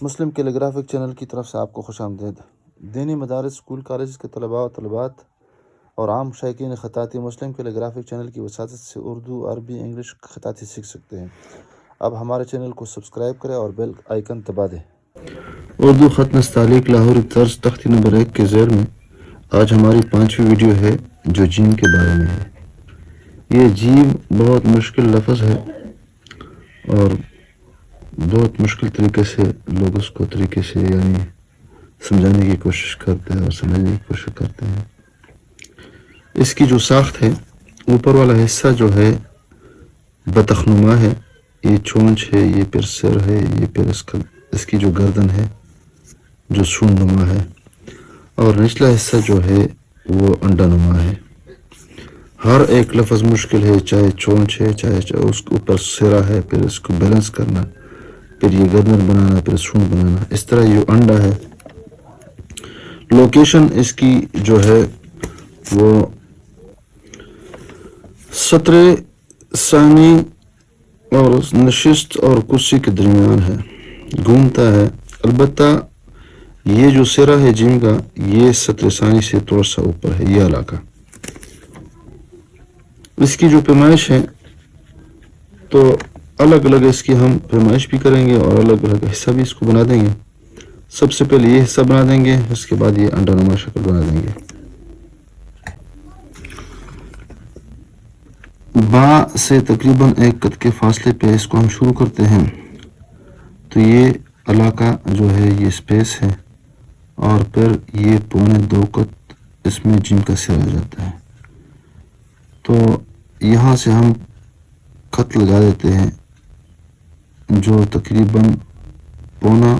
مسلم کیلیگرافک channel کی طرف سے آپ کو خوش آمدید۔ دینی مدارس، اسکول، کالجز کے طلباء و طالبات اور عام شائقین خطاطی مسلم کیلیگرافک چینل کی وساطت سے اردو، عربی، انگلش خطاطی سیکھ سکتے ہیں۔ اب ہمارے چینل کو سبسکرائب کریں اور بیل آئیکن دبا دیں۔ اردو خط نستعلیق لاہوری طرز تختی نمبر 1 کے زیر میں آج ہماری 5ویں ویڈیو ہے جو جیم کے بارے میں ہے۔ یہ جیم بہت مشکل لفظ ہے اور بہت مشکل طریقے سے لوگ اس کو سمجھانے کی کوشش کرتے ہیں اور سمجھنے کی کوشش کرتے ہیں۔ اس کی جو ساخت ہے، اوپر والا حصہ جو ہے بطخ نما ہے، یہ چونچ ہے، یہ پھر سر ہے، یہ پھر اس کی جو گردن ہے جو سون نما ہے، اور نچلا حصہ جو ہے وہ انڈا نما ہے۔ ہر ایک لفظ مشکل ہے، چاہے چونچ ہے، چاہے اس کے اوپر سرا ہے، پھر اس کو بیلنس کرنا، پھر یہ گردن بنانا، پھر سون بنانا، اس طرح یہ انڈا ہے۔ لوکیشن اس کی جو ہے وہ سطر ثانی اور نشست اور کرسی کے درمیان ہے، گھومتا ہے۔ البتہ یہ جو سرا ہے جیم کا، یہ سطر ثانی سے تھوڑا سا اوپر ہے، یہ علاقہ۔ اس کی جو پیمائش ہے تو الگ الگ اس کی ہم پیمائش بھی کریں گے اور الگ الگ حصہ بھی اس کو بنا دیں گے۔ سب سے پہلے یہ حصہ بنا دیں گے، اس کے بعد یہ انڈا نما شکل بنا دیں گے۔ با سے تقریباً 1 قط کے فاصلے پہ اس کو ہم شروع کرتے ہیں، تو یہ علاقہ جو ہے یہ سپیس ہے، اور پھر یہ 1.25 قط اس میں جیم کا سر آ جاتا ہے۔ تو یہاں سے ہم خط لگا دیتے ہیں جو تقریباً 1.25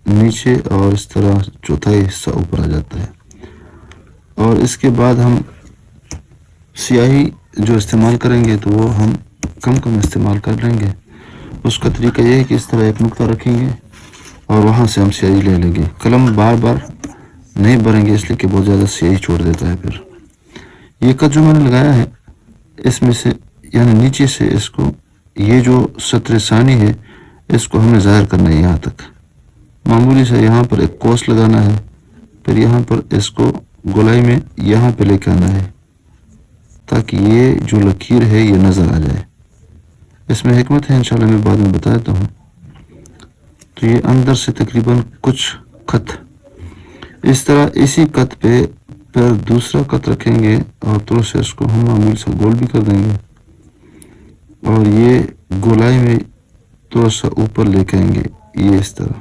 نیچے اور اس طرح 1/4 حصہ اوپر آ جاتا ہے۔ اور اس کے بعد ہم سیاہی جو استعمال کریں گے تو وہ ہم کم استعمال کر لیں گے۔ اس کا طریقہ یہ ہے کہ اس طرح ایک نقطہ رکھیں گے اور وہاں سے ہم سیاہی لے لیں گے۔ قلم بار بار نہیں بھریں گے، اس لیے کہ بہت زیادہ سیاہی چھوڑ دیتا ہے۔ پھر یہ خط جو میں نے لگایا ہے، اس میں سے یعنی نیچے سے اس کو، یہ جو سطر ثانی ہے اس کو ہمیں ظاہر کرنا ہے یہاں تک۔ معمولی سے یہاں پر ایک کوس لگانا ہے، پھر یہاں پر اس کو گولائی میں یہاں پہ لے کے آنا ہے تاکہ یہ جو لکیر ہے یہ نظر آ جائے۔ اس میں حکمت ہے، انشاءاللہ میں بعد میں بتاتا ہوں۔ تو یہ اندر سے تقریباً کچھ خط اس طرح اسی خط پہ پھر دوسرا خط رکھیں گے اور تھوڑا سے اس کو ہم معمول سے گول بھی کر دیں گے، اور یہ گولائی میں تھوڑا سا اوپر لے کے آئیں گے، یہ اس طرح۔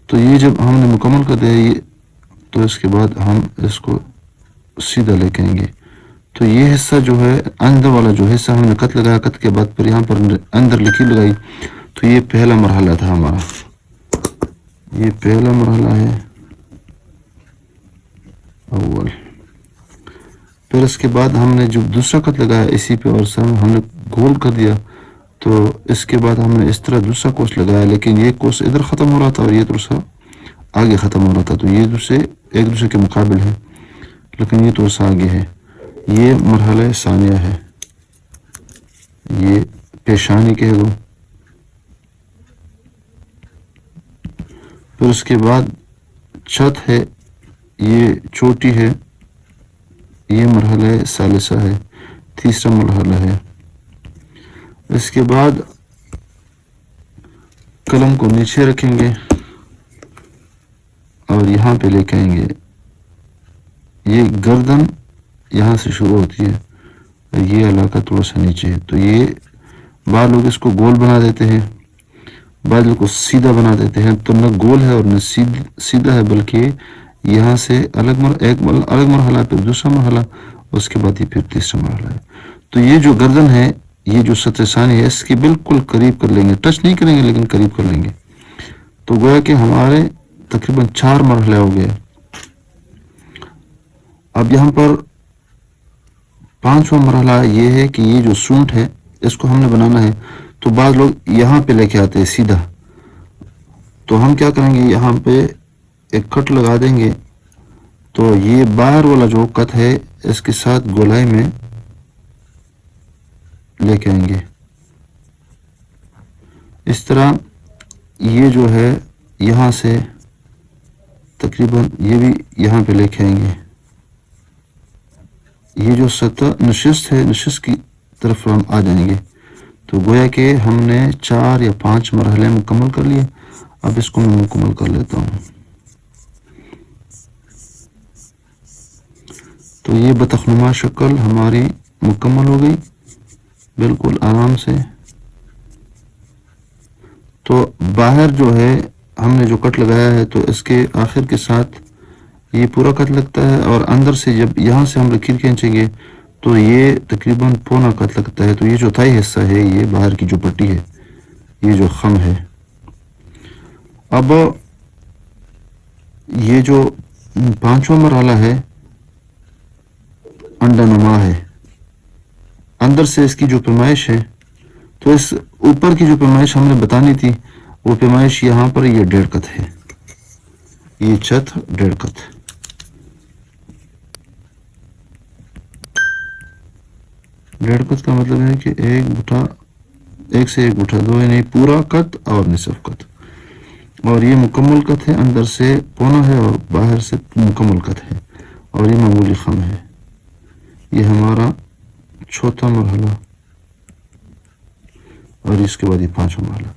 تو یہ جب ہم نے مکمل کر دیا یہ، تو اس کے بعد ہم اس کو سیدھا لے کے آئیں گے۔ تو یہ حصہ جو ہے اندر والا جو حصہ ہم نے خط لگایا، خط کے بعد پھر یہاں پر اندر لکیر لگائی، تو یہ پہلا مرحلہ تھا ہمارا، یہ پہلا مرحلہ ہے اول۔ پھر اس کے بعد ہم نے جو دوسرا خط لگایا اسی پہ اور ہم نے گول کر دیا، تو اس کے بعد ہم نے اس طرح دوسرا کوس لگایا، لیکن یہ کوس ادھر ختم ہو رہا تھا اور یہ تھوڑا سا آگے ختم ہو رہا تھا، تو یہ ایک دوسرے کے مقابل ہے، لیکن یہ تھوڑا سا آگے ہے۔ یہ مرحلہ ثانیہ ہے، یہ پیشانی کہہ دو۔ پھر اس کے بعد چھت ہے، یہ چوٹی ہے، یہ مرحلہ ثالثہ ہے، تیسرا مرحلہ ہے۔ اس کے بعد قلم کو نیچے رکھیں گے اور یہاں پہ لے کے آئیں گے۔ یہ گردن یہاں سے شروع ہوتی ہے، یہ علاقہ تھوڑا سا نیچے ہے، تو یہ بعض لوگ اس کو گول بنا دیتے ہیں، بعض لوگ کو سیدھا بنا دیتے ہیں، تو نہ گول ہے اور نہ سیدھا ہے، بلکہ یہاں سے الگ مرحلہ، پھر دوسرا مرحلہ، اس کے بعد یہ پھر تیسرا مرحلہ ہے۔ تو یہ جو گردن ہے، یہ جو سطر ثانی ہے، اس کی بالکل قریب کر لیں گے، ٹچ نہیں کریں گے لیکن قریب کر لیں گے، تو گویا کہ ہمارے تقریباً 4 مرحلے ہو گئے۔ اب یہاں پر 5واں مرحلہ یہ ہے کہ یہ جو سونٹ ہے اس کو ہم نے بنانا ہے، تو بعض لوگ یہاں پہ لے کے آتے ہیں سیدھا، تو ہم کیا کریں گے، یہاں پہ ایک کٹ لگا دیں گے، تو یہ باہر والا جو کت ہے اس کے ساتھ گولائی میں لے کے آئیں گے، اس طرح یہ جو ہے یہاں سے تقریباً یہ بھی یہاں پہ لے کے آئیں گے. یہ جو سطح نشست ہے نشست کی طرف ہم آ جائیں گے. تو گویا کہ ہم نے 4 یا 5 مرحلے مکمل کر لیے. اب اس کو میں مکمل کر لیتا ہوں. تو یہ بطخنما شکل ہماری مکمل ہو گئی بالکل آرام سے. تو باہر جو ہے ہم نے جو کٹ لگایا ہے تو اس کے آخر کے ساتھ یہ پورا کٹ لگتا ہے، اور اندر سے جب یہاں سے ہم لکیر کھینچیں گے تو یہ تقریباً پونا کٹ لگتا ہے. تو یہ جو تھائی حصہ ہے یہ باہر کی جو پٹی ہے یہ جو خم ہے. اب یہ جو 5واں مرحلہ ہے انڈا نما ہے. اندر سے اس کی جو پیمائش ہے تو اس اوپر کی جو پیمائش ہم نے بتانی تھی وہ پیمائش یہاں پر یہ 1.5 کت ہے. یہ چھت 1.5 کت. ڈیڑھ کت کا مطلب ہے کہ ایک سے ایک گٹھا 2 یعنی پورا کت اور نصف کت. اور یہ مکمل کت ہے، اندر سے پونا ہے اور باہر سے مکمل کت ہے، اور یہ معمولی خم ہے. یہ ہمارا 4تھا مرحلہ اور اس کے بعد یہ 5واں مرحلہ.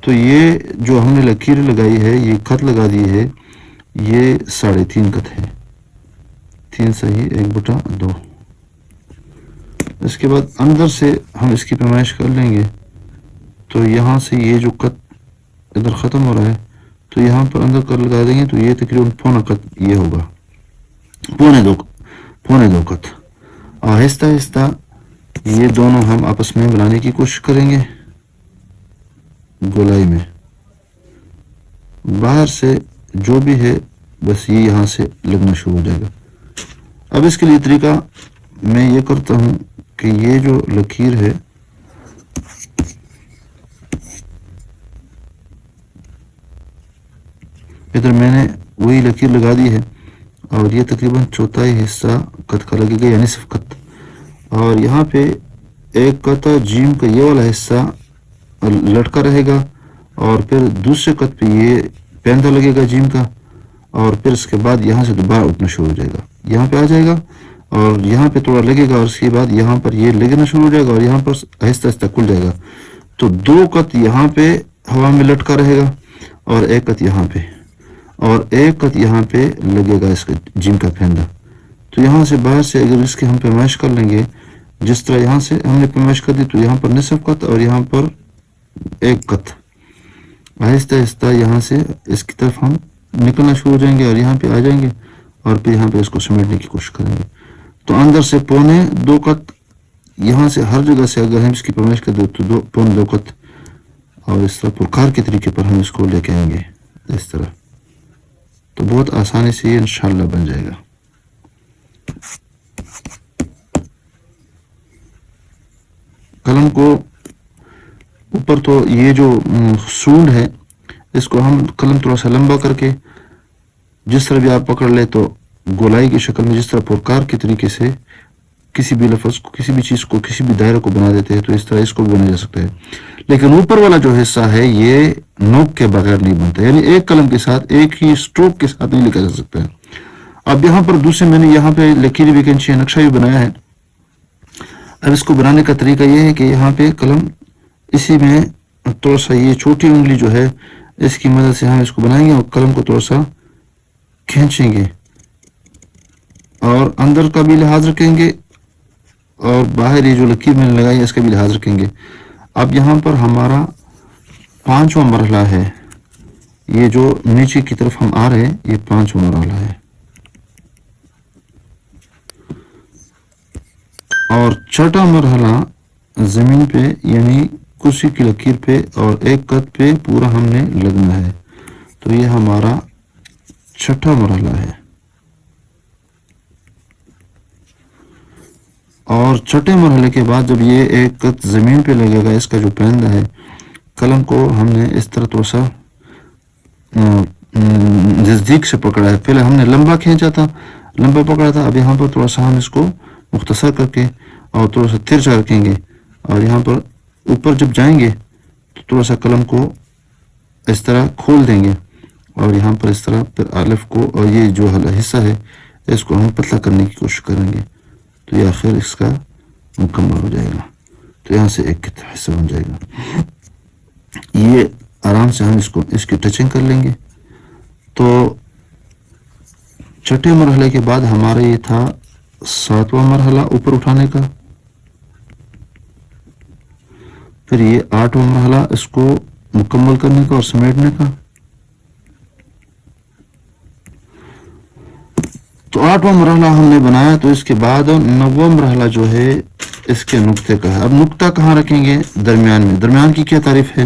تو یہ جو ہم نے لکیر لگائی ہے یہ خط لگا دی ہے یہ 3.5 کت ہے. 3 صحیح 1/2. اس کے بعد اندر سے ہم اس کی پیمائش کر لیں گے. تو یہاں سے یہ جو کت ادھر ختم ہو رہا ہے تو یہاں پر اندر کر لگا دیں گے تو یہ تقریباً پونا کت یہ ہوگا، پونے دو کت. آہستہ آہستہ یہ دونوں ہم آپس میں بنانے کی کوشش کریں گے. گولائی میں باہر سے جو بھی ہے بس یہ یہاں سے لگنا شروع ہو جائے گا. اب اس کے لیے طریقہ میں یہ کرتا ہوں کہ یہ جو لکیر ہے ادھر میں نے وہی لکیر لگا دی ہے اور یہ تقریباً 1/4 حصہ کت کا لگے گا یا نصف کت. اور یہاں پہ 1 کت جیم کا یہ والا حصہ لٹکا رہے گا اور پھر دوسرے کت پہ یہ پیندہ لگے گا جیم کا، اور پھر اس کے بعد یہاں سے دوبارہ اٹھنا شروع ہو جائے گا، یہاں پہ آ جائے گا اور یہاں پہ تھوڑا لگے گا اور اس کے بعد یہاں پر یہ لگنا شروع ہو جائے گا اور یہاں پر آہستہ آہستہ کھل جائے گا. تو 2 کت یہاں پہ ہوا میں لٹکا رہے گا اور 1 کت یہاں پہ اور 1 کت یہاں پہ لگے گا اس کا جیم کا پھیندا. تو یہاں سے باہر سے اگر اس کی ہم پیمائش کر لیں گے جس طرح یہاں سے ہم نے پیمائش کر دی تو یہاں پر نصف کت اور یہاں پر 1 کت. آہستہ آہستہ یہاں سے اس کی طرف ہم نکلنا شروع ہو جائیں گے اور یہاں پہ آ جائیں گے اور پھر یہاں پہ اس کو سمیٹنے کی کوشش کریں گے. تو اندر سے 2.25 کت یہاں سے ہر جگہ سے اگر ہم اس کی پیمائش کر دیں تو 2.25 کت، اور اس طرح پرکار کے طریقے پر ہم اس کو لے کے آئیں گے اس طرح. تو بہت آسانی سے یہ انشاءاللہ بن جائے گا. قلم کو اوپر تو یہ جو سونڈ ہے اس کو ہم قلم تھوڑا سا لمبا کر کے جس طرح بھی آپ پکڑ لے تو گولائی کی شکل میں جس طرح پرکار کے طریقے سے کسی بھی لفظ کو کسی بھی چیز کو کسی بھی دائرے کو بنا دیتے ہیں تو اس طرح اس کو بھی بنا جا سکتا ہے. لیکن اوپر والا جو حصہ ہے یہ نوک کے بغیر نہیں بنتا، یعنی ایک قلم کے ساتھ ایک ہی سٹروک کے ساتھ نہیں لکھا جا سکتا ہے. اب یہاں پر دوسرے میں نے یہاں پہ لکیر بھی کینچی نقشہ بھی بنایا ہے. اب اس کو بنانے کا طریقہ یہ ہے کہ یہاں پہ قلم اسی میں تھوڑا سا یہ چھوٹی انگلی جو ہے اس کی مدد سے ہم اس کو بنائیں گے اور قلم کو تھوڑا سا کھینچیں گے اور اندر کا بھی لحاظ رکھیں گے اور باہر یہ جو لکیر میں نے لگائی ہے اس کا بھی لحاظ رکھیں گے. اب یہاں پر ہمارا 5واں مرحلہ ہے، یہ جو نیچے کی طرف ہم آ رہے ہیں یہ 5واں مرحلہ ہے. اور 6واں مرحلہ زمین پہ یعنی کرسی کی لکیر پہ اور 1 کت پہ پورا ہم نے لگنا ہے. تو یہ ہمارا 6واں مرحلہ ہے. اور 6 مرحلے کے بعد جب یہ 1 کت زمین پہ لگے گا اس کا جو پیندہ ہے قلم کو ہم نے اس طرح تھوڑا سا نزدیک سے پکڑا ہے. پہلے ہم نے لمبا کھینچا تھا، لمبا پکڑا تھا. اب یہاں پر تھوڑا سا ہم اس کو مختصر کر کے اور تھوڑا سا ترچا رکھیں گے اور یہاں پر اوپر جب جائیں گے تو تھوڑا سا قلم کو اس طرح کھول دیں گے اور یہاں پر اس طرح پھر الف کو اور یہ جو حصہ ہے اس کو ہم پتلا کرنے کی کوشش کریں گے تو یہ آخر اس کا مکمل ہو جائے گا. تو یہاں سے ایک حصہ بن جائے گا. یہ آرام سے ہم اس کی ٹچنگ کر لیں گے. تو چھٹے مرحلے کے بعد ہمارا یہ تھا 7واں مرحلہ اوپر اٹھانے کا. پھر یہ 8واں مرحلہ اس کو مکمل کرنے کا اور سمیٹنے کا. تو 8واں مرحلہ ہم نے بنایا. تو اس کے بعد 9واں مرحلہ جو ہے اس کے نقطے کا ہے. اب نقطہ کہاں رکھیں گے؟ درمیان میں. درمیان کی کیا تعریف ہے؟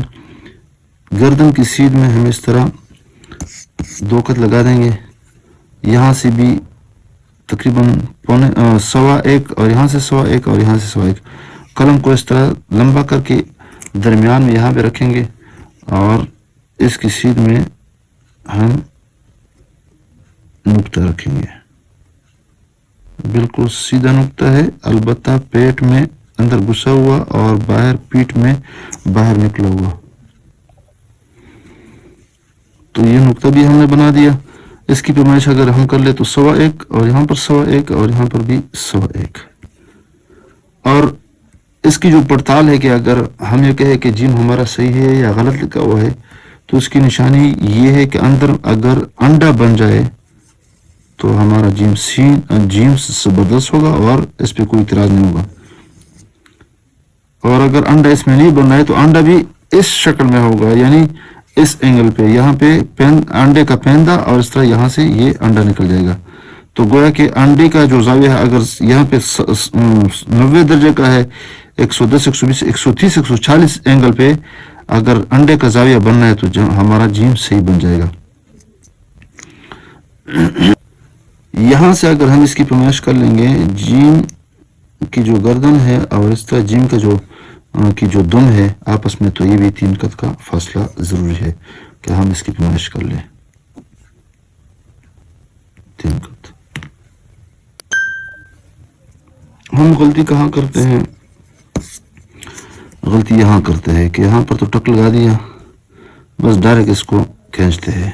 گردن کی سیدھ میں ہم اس طرح 2 خط لگا دیں گے. یہاں سے بھی تقریباً 1.25 اور یہاں سے 1.25 اور یہاں سے 1.25. قلم کو اس طرح لمبا کر کے درمیان میں یہاں پہ رکھیں گے اور اس کی سیدھ میں ہم نقطہ رکھیں گے. بالکل سیدھا نقطہ ہے، البتہ پیٹ میں اندر گھسا ہوا اور باہر پیٹ میں باہر نکلا ہوا. تو یہ نقطہ بھی ہم نے بنا دیا. اس کی پیمائش اگر ہم کر لیں تو 1.25 اور یہاں پر 1.25 اور یہاں پر بھی 1.25. اور اس کی جو پڑتال ہے کہ اگر ہم یہ کہے کہ جیم ہمارا صحیح ہے یا غلط لکھا ہوا ہے تو اس کی نشانی یہ ہے کہ اندر اگر انڈا بن جائے تو ہمارا جیم زبردست ہوگا اور اس پہ کوئی اعتراض نہیں ہوگا. اور اگر انڈا اس میں نہیں بن رہا ہے تو انڈا بھی اس شکل میں ہوگا، یعنی اس اینگل پہ، یہاں پہ انڈے کا پیندہ اور اس طرح یہاں سے یہ انڈا نکل جائے گا. تو گویا کہ انڈے کا جو زاویہ ہے اگر یہاں پہ 90 درجے کا ہے، 110 120 130 140 اینگل پہ اگر انڈے کا زاویہ بننا ہے تو ہمارا جیم صحیح بن جائے گا. یہاں سے اگر ہم اس کی پیمائش کر لیں گے، جیم کی جو گردن ہے اور اس طرح جیم کا جو دم ہے آپس میں، تو یہ بھی 3 قط کا فاصلہ ضروری ہے کہ ہم اس کی پیمائش کر لیں. 3 قط. ہم غلطی کہاں کرتے ہیں؟ غلطی یہاں کرتے ہیں کہ یہاں پر تو ٹک لگا دیا، بس ڈائریکٹ اس کو کھینچتے ہیں.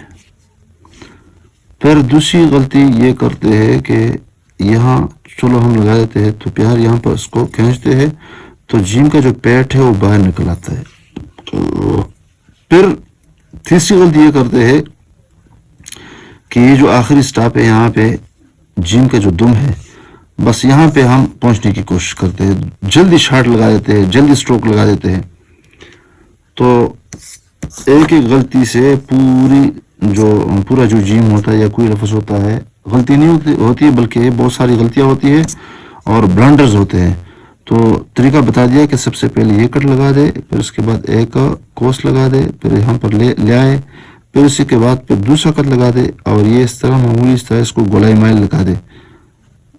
پھر دوسری غلطی یہ کرتے ہیں کہ یہاں چلو ہم لگا دیتے ہیں تو پیار یہاں پر اس کو کھینچتے ہیں تو جیم کا جو پیٹ ہے وہ باہر نکل آتا ہے. پھر تیسری غلطی یہ کرتے ہیں کہ یہ جو آخری سٹاپ ہے یہاں پہ جیم کا جو دم ہے، بس یہاں پہ ہم پہنچنے کی کوشش کرتے ہیں، جلدی شاٹ لگا دیتے ہیں، جلدی سٹروک لگا دیتے ہیں. تو ایک غلطی سے پورا جو جیم ہوتا ہے یا کوئی لفظ ہوتا ہے، غلطی نہیں ہوتی ہے بلکہ بہت ساری غلطیاں ہوتی ہیں اور بلنڈرز ہوتے ہیں. تو طریقہ بتا دیا کہ سب سے پہلے یہ کٹ لگا دے، پھر اس کے بعد ایک کوس لگا دے، پھر یہاں پر لے آئے، پھر اسی کے بعد پھر دوسرا کٹ لگا دے اور یہ اس طرح معمولی اس طرح اس کو گولائی مائل لگا دے.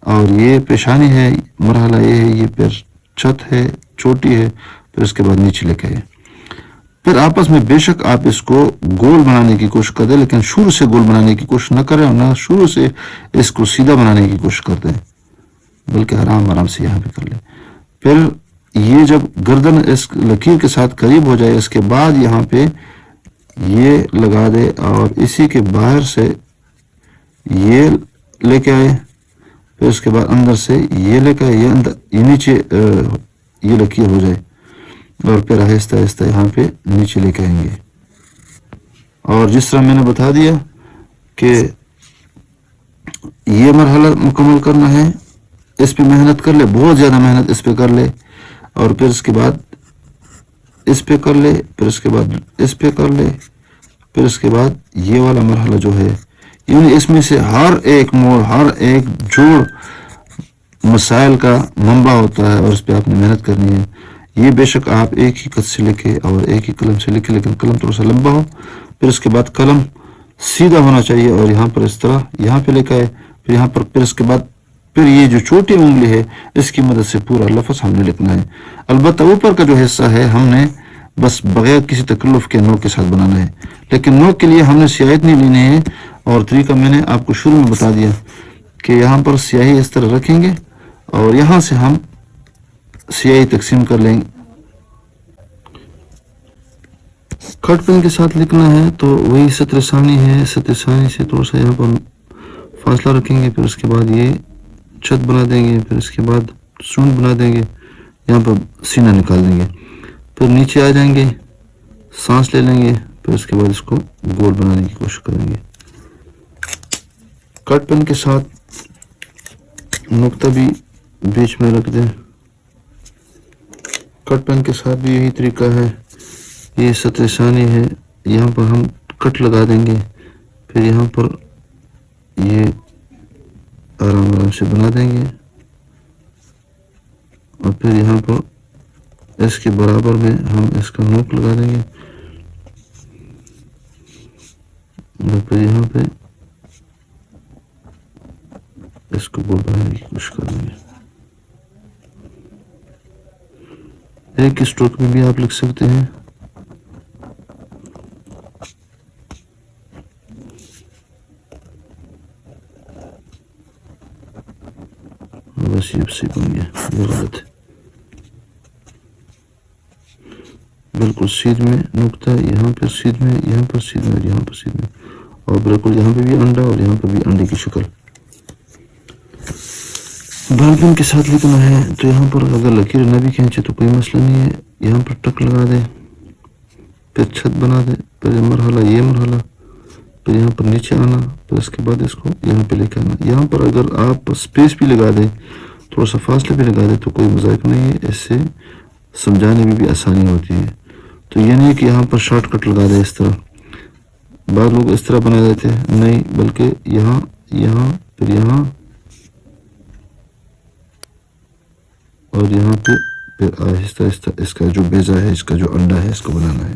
اور یہ پیشانی ہے، مرحلہ یہ ہے، یہ پھر چھت ہے، چوٹی ہے، پھر اس کے بعد نیچے لے کے آئے. پھر آپس میں بے شک آپ اس کو گول بنانے کی کوشش کرتے ہیں، لیکن شروع سے گول بنانے کی کوشش نہ کریں اور نہ شروع سے اس کو سیدھا بنانے کی کوشش کرتے ہیں، بلکہ آرام سے یہاں پہ کر لیں. پھر یہ جب گردن اس لکیر کے ساتھ قریب ہو جائے، اس کے بعد یہاں پہ یہ لگا دے اور اسی کے باہر سے یہ لے کے آئے، پھر اس کے بعد اندر سے یہ لے کے آئے، یہ نیچے یہ لکیر ہو جائے اور پھر آہستہ آہستہ یہاں پہ نیچے لے کے آئیں گے. اور جس طرح میں نے بتا دیا کہ یہ مرحلہ مکمل کرنا ہے، اس پہ محنت کر لے، بہت زیادہ محنت اس پہ کر لے، اور پھر اس کے بعد اس پہ کر لے، پھر اس کے بعد اس پہ کر لے، پھر اس کے بعد یہ والا مرحلہ جو ہے، یعنی اس میں سے ہر ایک موڑ، ہر ایک جوڑ مسائل کا منبع ہوتا ہے اور اس پہ آپ نے محنت کرنی ہے. یہ بے شک آپ ایک ہی خط سے لکھے اور ایک ہی قلم سے لکھے، لیکن قلم تھوڑا سا لمبا ہو، پھر اس کے بعد قلم سیدھا ہونا چاہیے اور یہاں پر اس طرح یہاں پہ لکھا ہے، پھر یہاں پر پھر اس کے بعد پھر یہ جو چھوٹی انگلی ہے اس کی مدد سے پورا لفظ ہم نے لکھنا ہے. البتہ اوپر کا جو حصہ ہے ہم نے بس بغیر کسی تکلف کے نوک کے ساتھ بنانا ہے، لیکن نوک کے لیے ہم نے سیاہی نہیں لینی ہے. اور طریقہ میں نے آپ کو شروع میں بتا دیا کہ یہاں پر سیاہی اس طرح رکھیں گے اور یہاں سے ہم سیاہی تقسیم کر لیں گے. کٹ پین کے ساتھ لکھنا ہے تو وہی سطر ثانی ہے، سطر ثانی سے تھوڑا سا یہاں پر فاصلہ رکھیں گے، پھر اس کے بعد یہ چھت بنا دیں گے، پھر اس کے بعد سون بنا دیں گے، یہاں پر سینہ نکال دیں گے، پھر نیچے آ جائیں گے، سانس لے لیں گے، پھر اس کے بعد اس کو گول بنانے کی کوشش کریں گے۔ کٹ پین کے ساتھ نقطہ بھی بیچ میں رکھ دیں۔ کٹ پین کے ساتھ بھی یہی طریقہ ہے، یہ سطر ثانی ہے، یہاں پر ہم کٹ لگا دیں گے، پھر یہاں پر یہ آرام آرام سے بنا دیں گے، اور پھر یہاں پر اس کے برابر میں ہم اس کا نوک لگا دیں گے، اور پھر یہاں پہ اس کو گول بنانے کی کوشش کریں گے۔ ایک اسٹروک میں بھی آپ لکھ سکتے ہیں۔ بس یہ صحیح بن گیا، یہ غلط ہے، بالکل سیدھ میں نقطہ، یہاں پہ سیدھ میں، یہاں پر سیدھ میں، اور یہاں پر سیدھ میں، اور بالکل یہاں پہ بھی انڈا اور یہاں پہ بھی انڈے کی شکل۔ بال پین کے ساتھ لکھنا ہے تو یہاں پر اگر لکیر نہ بھی کھینچے تو کوئی مسئلہ نہیں ہے، یہاں پر ٹک لگا دیں، پھر چھت بنا دیں، پھر یہ مرحلہ، پھر یہاں پر نیچے آنا، پھر اس کے بعد اس کو یہاں پہ لے کے آنا۔ یہاں پر اگر آپ سپیس بھی لگا دیں، تھوڑا سا فاصلے بھی لگا دیں تو کوئی مذاق نہیں ہے، اس سے سمجھانے میں بھی آسانی ہوتی ہے۔ تو یہ نہیں کہ یہاں پر شارٹ کٹ لگا دیں، اس طرح بعض لوگ اس طرح بنا دیتے ہیں، نہیں، بلکہ یہاں پھر یہاں اور یہاں پہ، پھر آہستہ آہستہ اس کا جو بیضہ ہے، اس کا جو انڈا ہے، اس کو بنانا ہے۔